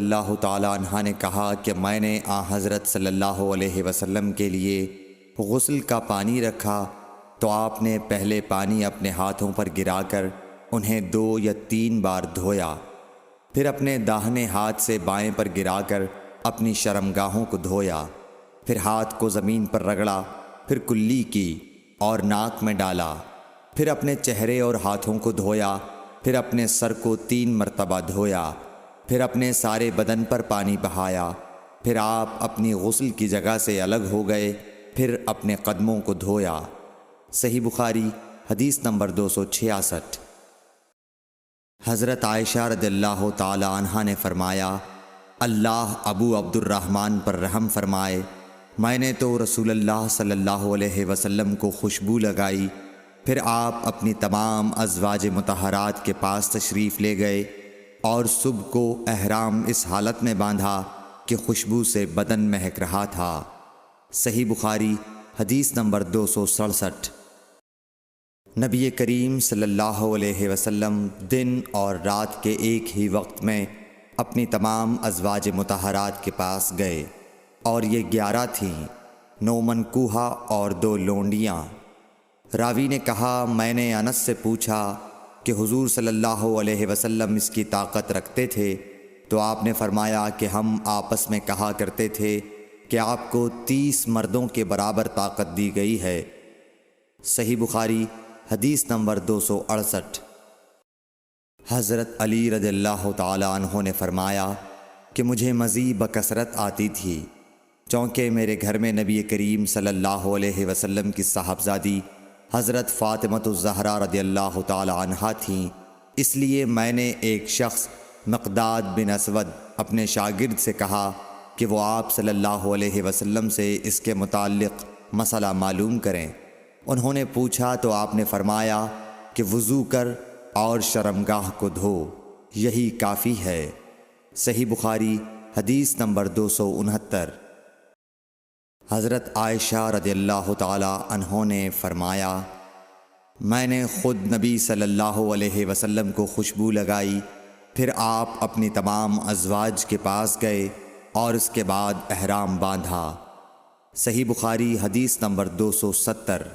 اللہ تعالیٰ عنہ نے کہا کہ میں نے حضرت صلی اللہ علیہ وسلم کے لیے غسل کا پانی رکھا تو آپ نے پہلے پانی اپنے ہاتھوں پر گرا کر انہیں 2 یا 3 بار دھویا، پھر اپنے داہنے ہاتھ سے بائیں پر گرا کر اپنی شرمگاہوں کو دھویا، پھر ہاتھ کو زمین پر رگڑا، پھر کلی کی اور ناک میں ڈالا، پھر اپنے چہرے اور ہاتھوں کو دھویا، پھر اپنے سر کو 3 مرتبہ دھویا، پھر اپنے سارے بدن پر پانی بہایا، پھر آپ اپنی غسل کی جگہ سے الگ ہو گئے، پھر اپنے قدموں کو دھویا۔ صحیح بخاری حدیث نمبر 266۔ حضرت عائشہ رضی اللہ تعالی عنہا نے فرمایا، اللہ ابو عبد الرحمن پر رحم فرمائے، میں نے تو رسول اللہ صلی اللہ علیہ وسلم کو خوشبو لگائی، پھر آپ اپنی تمام ازواج مطہرات کے پاس تشریف لے گئے اور صبح کو احرام اس حالت میں باندھا کہ خوشبو سے بدن مہک رہا تھا۔ صحیح بخاری حدیث نمبر 267۔ نبی کریم صلی اللہ علیہ وسلم دن اور رات کے ایک ہی وقت میں اپنی تمام ازواج مطہرات کے پاس گئے، اور یہ 11 تھیں، 9 منکوحہ اور 2 لونڈیاں۔ راوی نے کہا، میں نے انس سے پوچھا کہ حضور صلی اللہ علیہ وسلم اس کی طاقت رکھتے تھے؟ تو آپ نے فرمایا کہ ہم آپس میں کہا کرتے تھے کہ آپ کو 30 مردوں کے برابر طاقت دی گئی ہے۔ صحیح بخاری حدیث نمبر 268۔ حضرت علی رضی اللہ تعالی عنہ نے فرمایا کہ مجھے مزید بکثرت آتی تھی، چونکہ میرے گھر میں نبی کریم صلی اللہ علیہ وسلم کی صاحبزادی حضرت فاطمۃ الزہرا رضی اللہ تعالی عنہا تھیں، اس لیے میں نے ایک شخص مقداد بن اسود اپنے شاگرد سے کہا کہ وہ آپ صلی اللہ علیہ وسلم سے اس کے متعلق مسئلہ معلوم کریں۔ انہوں نے پوچھا تو آپ نے فرمایا کہ وضو کر اور شرمگاہ کو دھو، یہی کافی ہے۔ صحیح بخاری حدیث نمبر 269۔ حضرت عائشہ رضی اللہ تعالی عنہ نے فرمایا، میں نے خود نبی صلی اللہ علیہ وسلم کو خوشبو لگائی، پھر آپ اپنی تمام ازواج کے پاس گئے اور اس کے بعد احرام باندھا۔ صحیح بخاری حدیث نمبر 270۔